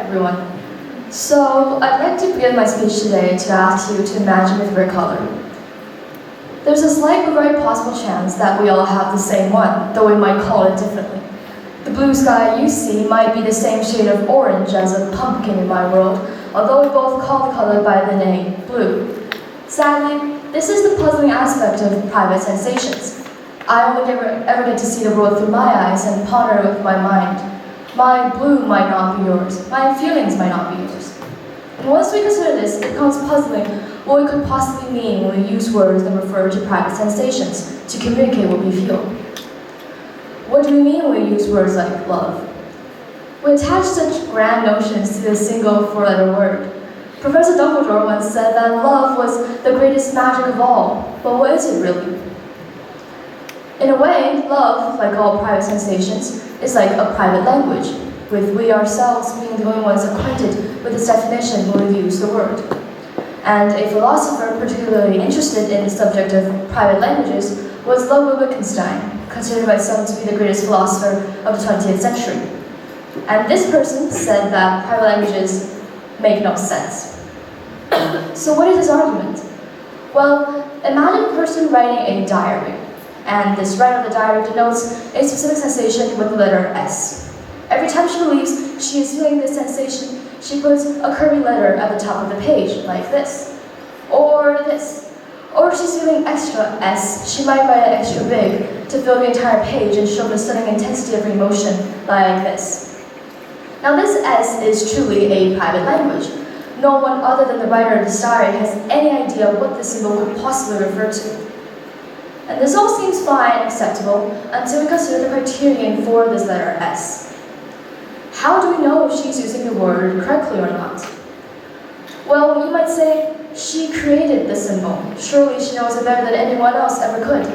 everyone. So, I'd like to begin my speech today to ask you to imagine a favorite color. There's a slight but very possible chance that we all have the same one, though we might call it differently. The blue sky you see might be the same shade of orange as a pumpkin in my world, although we both call the color by the name blue. Sadly, this is the puzzling aspect of private sensations. I only ever get to see the world through my eyes and ponder with my mind. My blue might not be yours. My feelings might not be yours. And once we consider this, it becomes puzzling what we could possibly mean when we use words that refer to private sensations to communicate what we feel. What do we mean when we use words like love? We attach such grand notions to this single four-letter word. Professor Dumbledore once said that love was the greatest magic of all, but what is it really? In a way, love, like all private sensations, is like a private language, with we ourselves being the only ones acquainted with its definition when we use the word. And a philosopher particularly interested in the subject of private languages was Ludwig Wittgenstein, considered by some to be the greatest philosopher of the 20th century. And this person said that private languages make no sense. So what is his argument? Well, imagine a person writing a diary. And this writer of the diary denotes a specific sensation with the letter S. Every time she leaves, she is feeling this sensation. She puts a curvy letter at the top of the page, like this. Or this. Or if she's feeling extra S, she might write it extra big to fill the entire page and show the stunning intensity of her emotion, like this. Now this S is truly a private language. No one other than the writer of this diary has any idea what this symbol could possibly refer to. And this all seems fine and acceptable until we consider the criterion for this letter S. How do we know if she's using the word correctly or not? Well, you might say, she created the symbol. Surely she knows it better than anyone else ever could.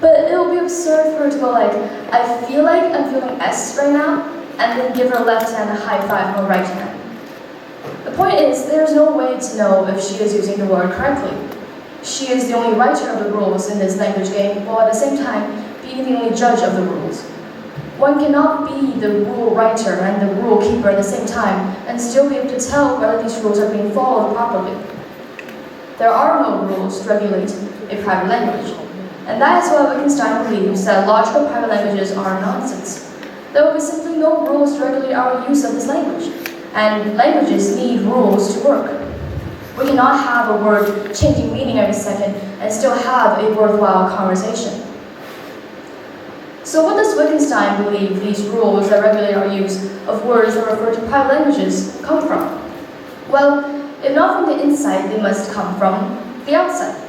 But it would be absurd for her to go like, I feel like I'm feeling S right now, and then give her left hand a high five from her right hand. The point is, there's no way to know if she is using the word correctly. She is the only writer of the rules in this language game, while at the same time being the only judge of the rules. One cannot be the rule writer and the rule keeper at the same time and still be able to tell whether these rules are being followed properly. There are no rules to regulate a private language, and that is why Wittgenstein believes that logical private languages are nonsense. There will be simply no rules to regulate our use of this language, and languages need rules to work. We cannot have a word changing meaning every second and still have a worthwhile conversation. So what does Wittgenstein believe these rules that regulate our use of words that refer to private languages come from? Well, if not from the inside, they must come from the outside.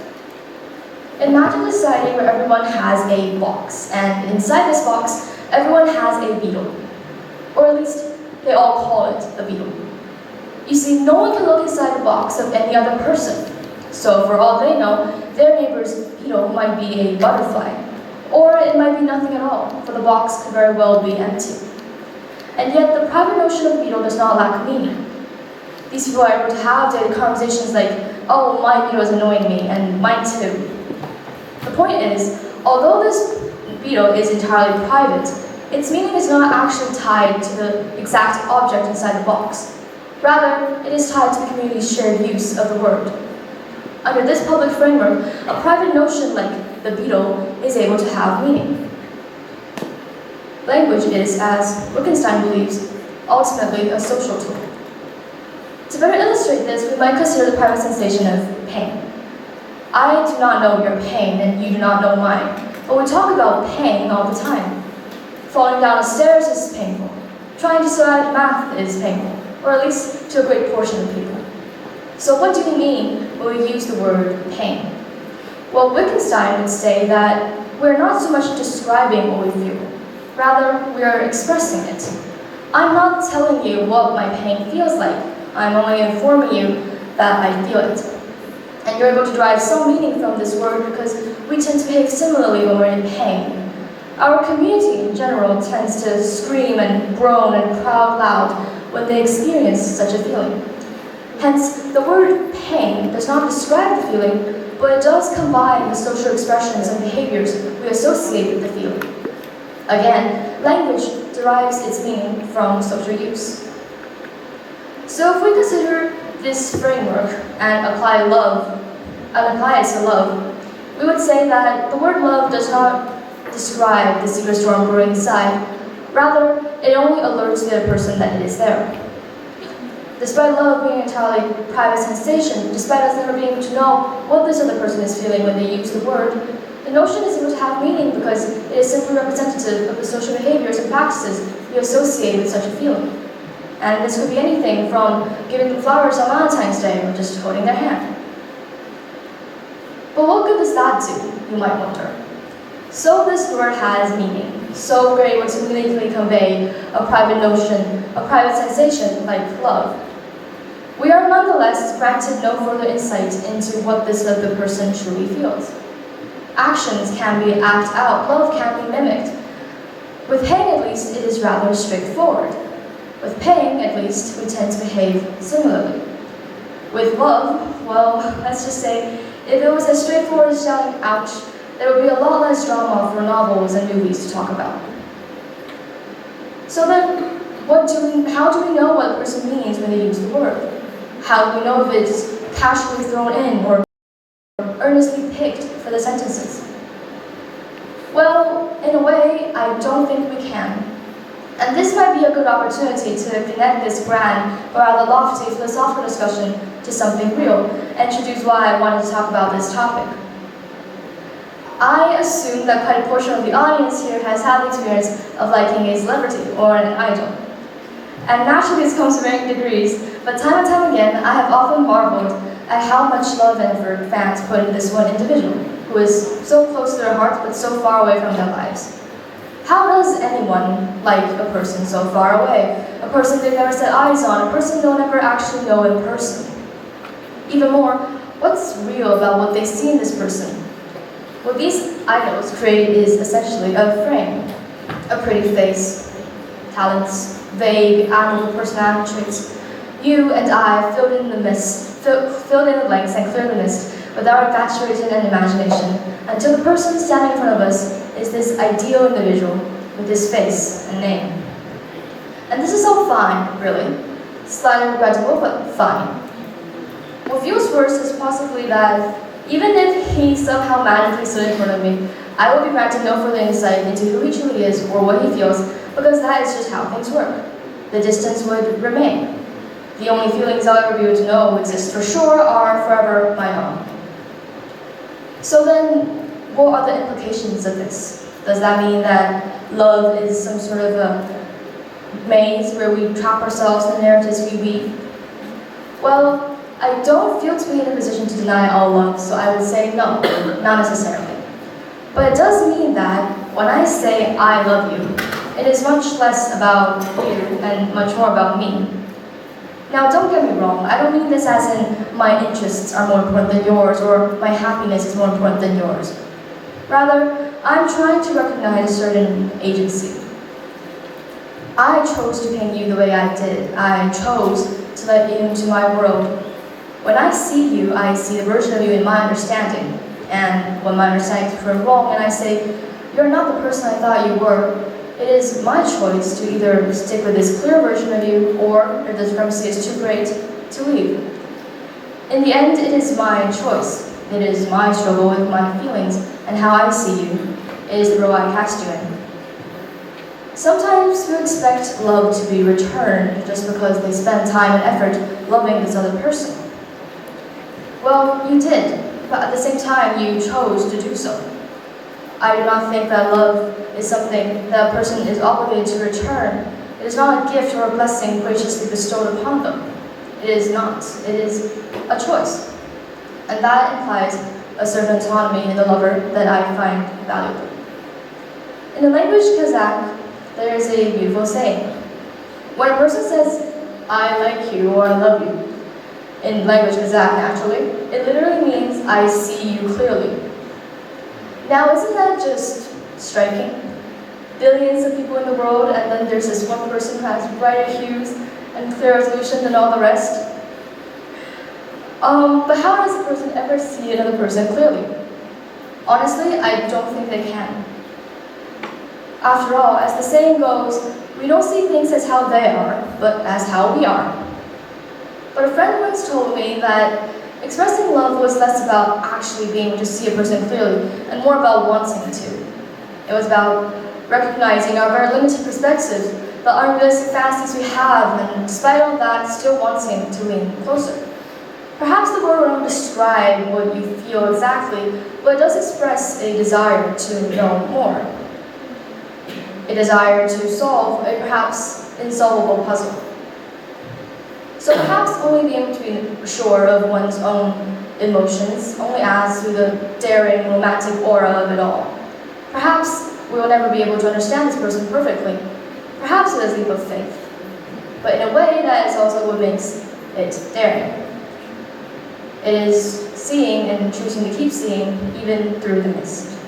Imagine a society where everyone has a box, and inside this box, everyone has a beetle. Or at least, they all call it a beetle. You see, no one can look inside the box of any other person. So for all they know, their neighbor's beetle might be a butterfly. Or it might be nothing at all, for the box could very well be empty. And yet the private notion of the beetle does not lack meaning. These people are able to have daily conversations like, oh, my beetle is annoying me, and mine too. The point is, although this beetle is entirely private, its meaning is not actually tied to the exact object inside the box. Rather, it is tied to the community's shared use of the word. Under this public framework, a private notion like the beetle is able to have meaning. Language is, as Wittgenstein believes, ultimately a social tool. To better illustrate this, we might consider the private sensation of pain. I do not know your pain, and you do not know mine, but we talk about pain all the time. Falling down the stairs is painful. Trying to study math is painful. Or at least to a great portion of people. So what do we mean when we use the word pain? Well, Wittgenstein would say that we're not so much describing what we feel. Rather, we are expressing it. I'm not telling you what my pain feels like. I'm only informing you that I feel it. And you're able to derive some meaning from this word because we tend to behave similarly when we're in pain. Our community in general tends to scream and groan and cry out loud when they experience such a feeling. Hence, the word pain does not describe the feeling, but it does combine the social expressions and behaviors we associate with the feeling. Again, language derives its meaning from social use. So if we consider this framework and apply it to love, we would say that the word love does not describe the secret storm brewing inside. Rather, it only alerts the other person that it is there. Despite love being an entirely private sensation, despite us never being able to know what this other person is feeling when they use the word, the notion is able to have meaning because it is simply representative of the social behaviors and practices we associate with such a feeling. And this could be anything from giving them flowers on Valentine's Day or just holding their hand. But what good does that do, you might wonder? So this word has meaning, so we're able to meaningfully convey a private notion, a private sensation like love. We are nonetheless granted no further insight into what this other person truly feels. Actions can be acted out, love can be mimicked. With paying, at least, it is rather straightforward. With paying, at least, we tend to behave similarly. With love, well, let's just say, if it was as straightforward as shouting ouch, there would be a lot less drama for novels and movies to talk about. So then, how do we know what a person means when they use the word? How do we know if it's casually thrown in or earnestly picked for the sentences? Well, in a way, I don't think we can. And this might be a good opportunity to connect this grand, but rather lofty philosophical discussion to something real, and introduce why I wanted to talk about this topic. I assume that quite a portion of the audience here has had the experience of liking a celebrity or an idol. And naturally this comes to varying degrees, but time and time again, I have often marveled at how much love and effort fans put into this one individual, who is so close to their hearts but so far away from their lives. How does anyone like a person so far away? A person they've never set eyes on, a person they'll never actually know in person? Even more, what's real about what they see in this person? What these idols create is essentially a frame, a pretty face, talents, vague, admirable personality traits. You and I filled in the blanks and cleared the mist with our infatuation and imagination until the person standing in front of us is this ideal individual with this face and name. And this is all fine, really. Slightly regrettable, but fine. What feels worse is possibly that even if he somehow magically stood in front of me, I would be granted no further insight into who he truly is or what he feels, because that is just how things work. The distance would remain. The only feelings I'll ever be able to know exist for sure are forever my own. So then, what are the implications of this? Does that mean that love is some sort of a maze where we trap ourselves in the narratives we weave? Well, I don't feel to be in a position to deny all love, so I would say no, not necessarily. But it does mean that when I say I love you, it is much less about you and much more about me. Now, don't get me wrong, I don't mean this as in my interests are more important than yours or my happiness is more important than yours. Rather, I'm trying to recognize a certain agency. I chose to paint you the way I did. I chose to let you into my world. When I see you, I see the version of you in my understanding. And when my understanding is proved wrong and I say, you're not the person I thought you were, it is my choice to either stick with this clear version of you or, if the discrepancy is too great, to leave. In the end, it is my choice. It is my struggle with my feelings and how I see you. It is the role I cast you in. Sometimes we expect love to be returned just because they spend time and effort loving this other person. Well, you did, but at the same time, you chose to do so. I do not think that love is something that a person is obligated to return. It is not a gift or a blessing graciously bestowed upon them. It is not. It is a choice. And that implies a certain autonomy in the lover that I find valuable. In the language Kazakh, there is a beautiful saying. When a person says, I like you or I love you, in language Kazakh naturally, it literally means I see you clearly. Now, isn't that just striking? Billions of people in the world, and then there's this one person who has brighter hues and clearer resolution than all the rest. But how does a person ever see another person clearly? Honestly, I don't think they can. After all, as the saying goes, we don't see things as how they are, but as how we are. But a friend once told me that expressing love was less about actually being able to see a person clearly and more about wanting to. It was about recognizing our very limited perspectives, the unrealistic fantasies we have, and despite all that, still wanting to lean closer. Perhaps the word won't describe what you feel exactly, but it does express a desire to know more. A desire to solve a perhaps insolvable puzzle. So perhaps only being able to be sure of one's own emotions only adds to the daring, romantic aura of it all. Perhaps we will never be able to understand this person perfectly. Perhaps it is a leap of faith. But in a way, that is also what makes it daring. It is seeing and choosing to keep seeing even through the mist.